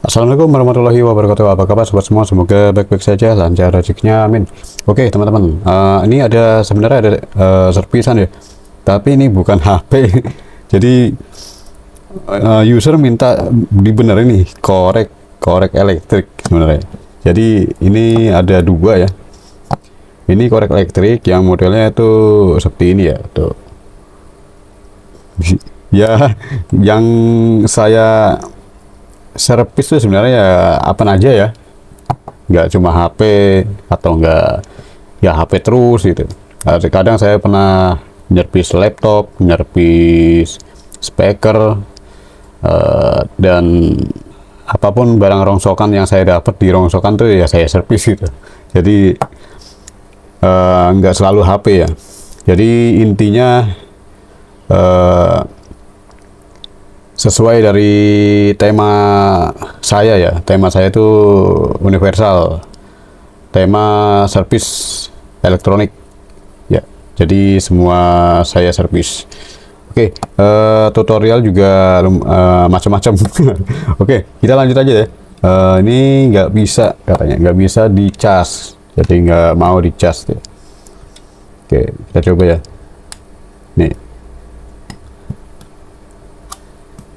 Assalamualaikum warahmatullahi wabarakatuh. Apa kabar sobat semua? Semoga baik-baik saja, lancar rezekinya, amin. Oke teman-teman, ini sebenarnya ada servisan ya, tapi ini bukan HP. Jadi user minta dibenerin nih korek elektrik sebenarnya. Jadi ini ada dua ya. Ini korek elektrik yang modelnya itu seperti ini ya, tuh. Ya, yang saya servis itu sebenarnya ya apa aja ya, nggak cuma HP atau nggak ya HP terus gitu. Kadang saya pernah nyervis laptop, nyervis speaker, dan apapun barang rongsokan yang saya dapat di rongsokan tuh ya saya servis gitu. Jadi nggak selalu HP ya. Jadi intinya sesuai dari tema saya ya, tema saya itu universal, tema servis elektronik ya, jadi semua saya servis. Oke, tutorial juga macam-macam. Oke, kita lanjut aja ya. Ini nggak bisa, katanya nggak bisa dicas, jadi nggak mau dicas ya. Oke, kita coba ya.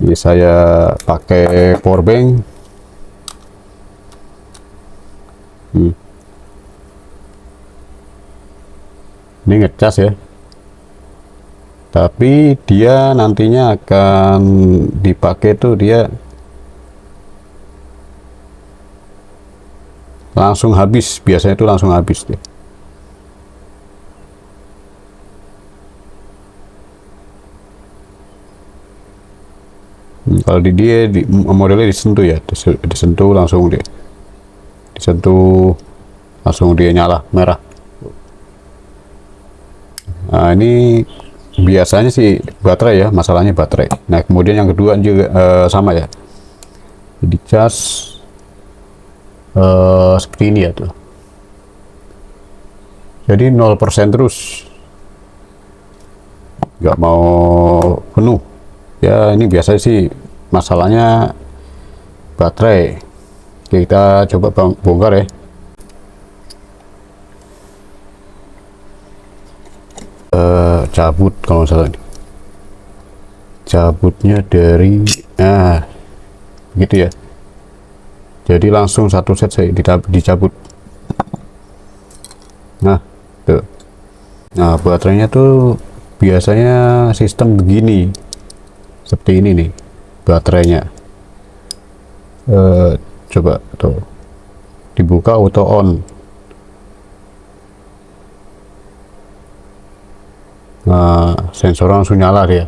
Ini saya pakai power bank. Ini ngecas ya, tapi dia nantinya akan dipakai tuh dia langsung habis, biasanya itu langsung habis deh. Kalau modelnya disentuh ya, disentuh langsung dia, disentuh langsung dia nyala merah. Nah ini biasanya sih baterai ya, masalahnya baterai. Nah kemudian yang kedua juga sama ya, dicas seperti ini ya tuh, jadi 0% terus, nggak mau penuh ya. Ini biasa sih masalahnya baterai. Kita coba bongkar ya. Cabut kalau salah ini, cabutnya dari gitu ya, jadi langsung satu set saya dicabut. Nah tuh, nah baterainya tuh biasanya sistem begini, seperti ini nih baterainya. Coba tuh dibuka auto on. Nah sensor langsung nyala dia.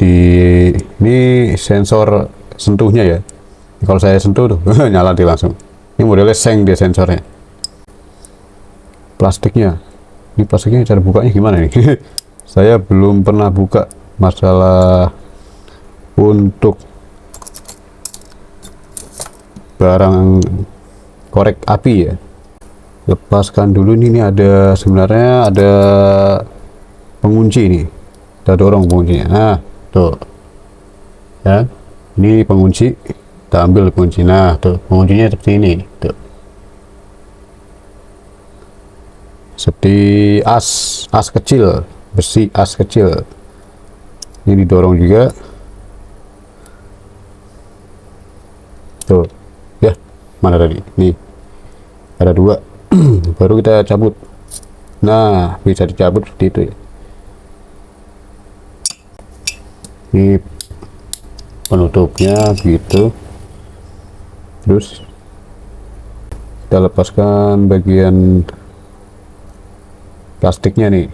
Ini sensor sentuhnya ya, kalau saya sentuh tuh nyala dia langsung. Ini modelnya seng dia sensornya. Plastiknya, ini plastiknya cara bukanya gimana nih? Saya belum pernah buka masalah untuk barang korek api ya. Lepaskan dulu ini ada, sebenarnya ada pengunci nih, kita dorong penguncinya. Nah tuh ya, ini pengunci, kita ambil kunci. Nah tuh penguncinya seperti ini tuh, seperti as kecil, besi as kecil. Ini didorong juga tuh ya. Mana tadi, nih ada dua. Baru kita cabut. Nah bisa dicabut seperti itu ya. Ini penutupnya gitu, terus kita lepaskan bagian plastiknya nih,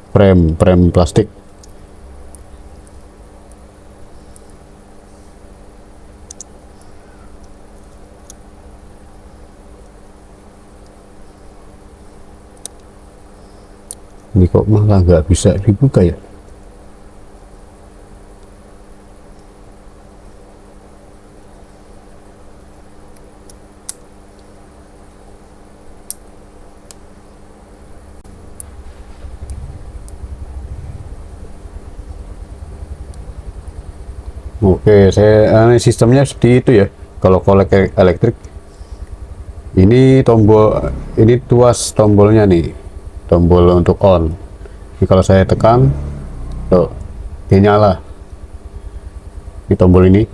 frame plastik. Ini kok malah nggak bisa dibuka ya. Oke, saya sistemnya seperti itu ya. Kalau kolek elektrik, ini tombol, ini tuas tombolnya nih, tombol untuk on. Jadi kalau saya tekan, tuh, dia nyala. Di tombol ini,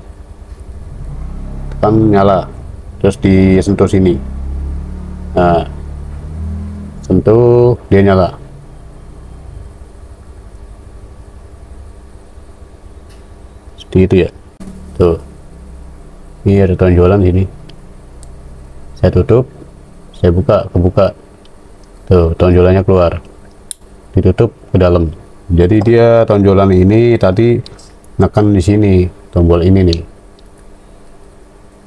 tekan nyala, terus disentuh sini. Nah, sentuh, dia nyala. Seperti itu ya. Tuh, ini ada tonjolan sini. Saya tutup, saya buka, kebuka. Tuh, tonjolannya keluar. Ditutup ke dalam. Jadi dia tonjolan ini tadi nekan di sini, tombol ini nih.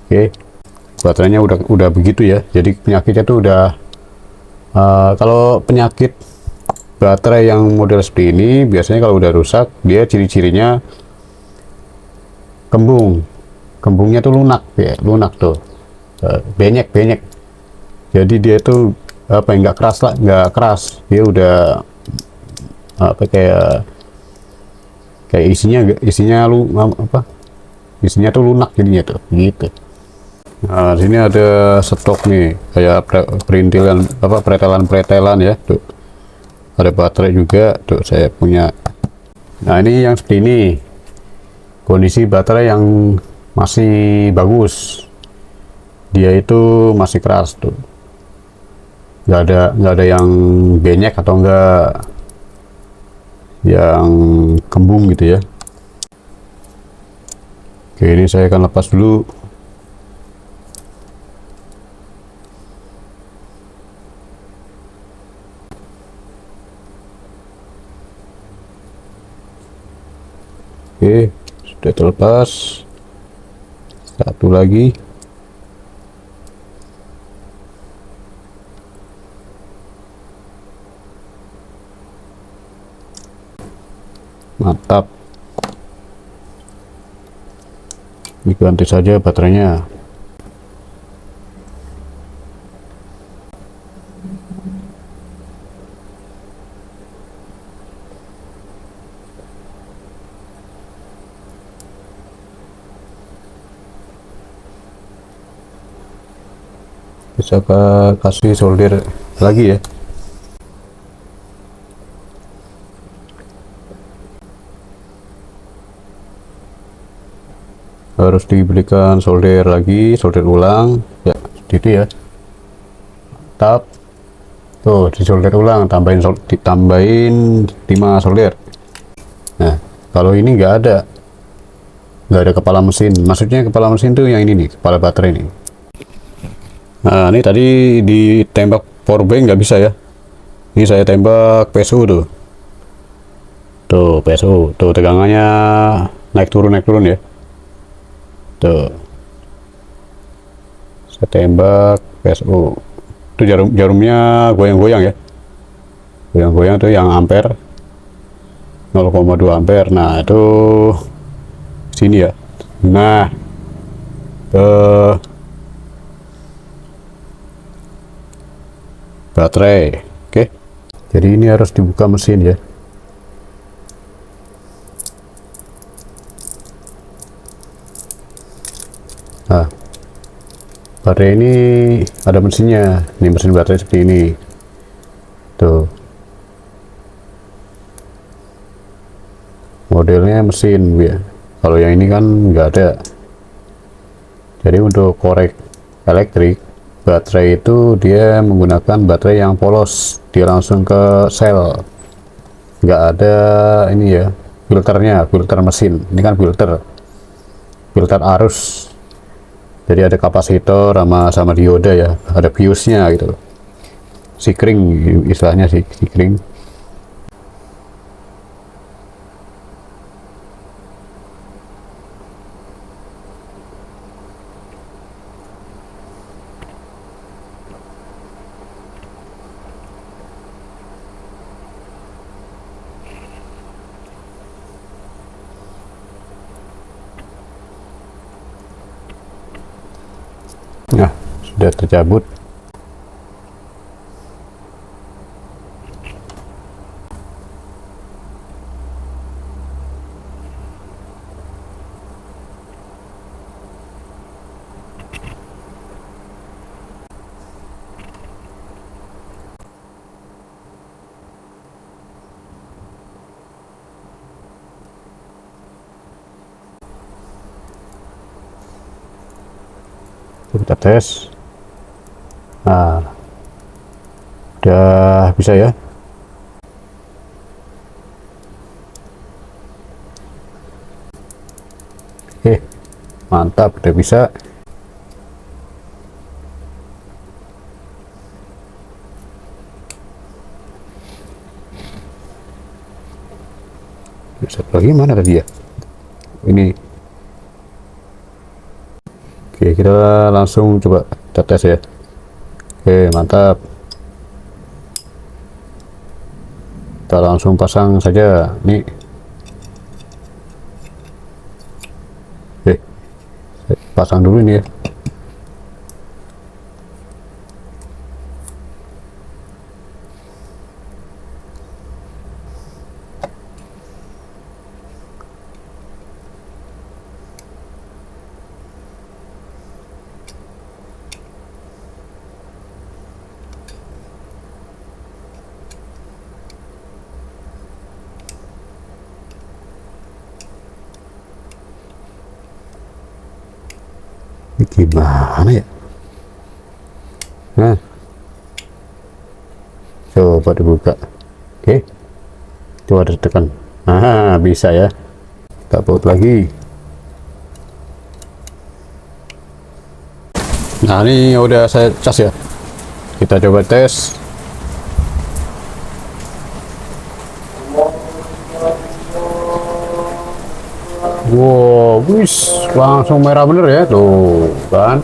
Oke, baterainya udah begitu ya. Jadi penyakitnya tuh udah kalau penyakit baterai yang model seperti ini biasanya kalau udah rusak, dia ciri-cirinya kembungnya tuh lunak ya, lunak tuh, benyek. Jadi dia tuh apa, nggak keras lah, nggak keras, dia udah apa, kayak isinya tuh lunak jadinya tuh gitu. Nah, sini ada stok nih, kayak perintilan apa, pretelan ya tuh, ada baterai juga tuh saya punya. Nah, ini yang seperti ini, kondisi baterai yang masih bagus, dia itu masih keras tuh, nggak ada yang benyek atau enggak yang kembung gitu ya. Oke, ini saya akan lepas dulu. Oke, sudah terlepas. Satu lagi. Mantap. Diganti saja baterainya. Bisa kasih solder lagi ya. Harus diberikan solder lagi, solder ulang ya, seperti itu ya. Tap tuh, di solder ulang, tambahin 5 solder. Nah, kalau ini nggak ada kepala mesin, maksudnya kepala mesin tuh yang ini nih, kepala baterai ini. Nah, ini tadi ditembak power bank nggak bisa ya, ini saya tembak PSU tuh PSU tuh, tegangannya naik turun ya tuh. Saya tembak PSU tuh, jarumnya goyang-goyang ya, goyang-goyang tuh yang ampere 0,2 ampere. Nah, itu sini ya. Nah, baterai. Oke, jadi ini harus dibuka mesin ya. Nah, baterai ini ada mesinnya, ini mesin baterai seperti ini tuh, modelnya mesin ya. Kalau yang ini kan nggak ada. Jadi untuk korek elektrik baterai itu dia menggunakan baterai yang polos, dia langsung ke sel, nggak ada ini ya, filternya, filter mesin. Ini kan filter arus, jadi ada kapasitor sama dioda ya, ada fuse-nya gitu, sikring istilahnya, sikring. Nah, sudah tercabut. Kita tes. Nah, udah bisa ya. Oke, mantap, udah bisa. Satu lagi mana tadi ya? Ini. Oke, kita langsung coba kita tes ya. Oke, mantap. Kita langsung pasang saja nih. Oke, pasang dulu ini ya. Ini gimana ya? Nah, coba dibuka. Oke, coba ditekan. Nah, bisa ya. Kita baut lagi. Nah, ini udah saya cas ya. Kita coba tes. Wow, wis langsung merah bener ya, tuh kan.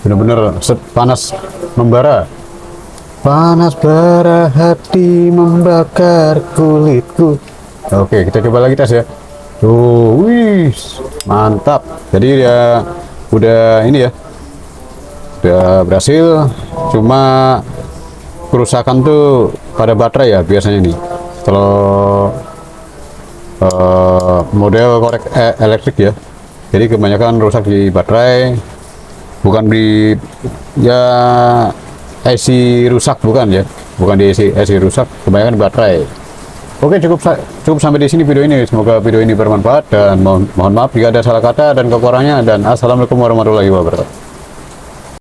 Bener-bener panas membara. Panas bara hati membakar kulitku. Oke, kita coba lagi tes ya. Tuh, wis mantap. Jadi ya udah ini ya, udah berhasil. Cuma kerusakan tuh pada baterai ya biasanya nih. Kalau model korek elektrik ya, jadi kebanyakan rusak di baterai, bukan di ya IC rusak, bukan ya, bukan di IC rusak, kebanyakan di baterai. Oke, cukup sampai di sini video ini. Semoga video ini bermanfaat dan mohon maaf jika ada salah kata dan kekurangannya, dan assalamualaikum warahmatullahi wabarakatuh.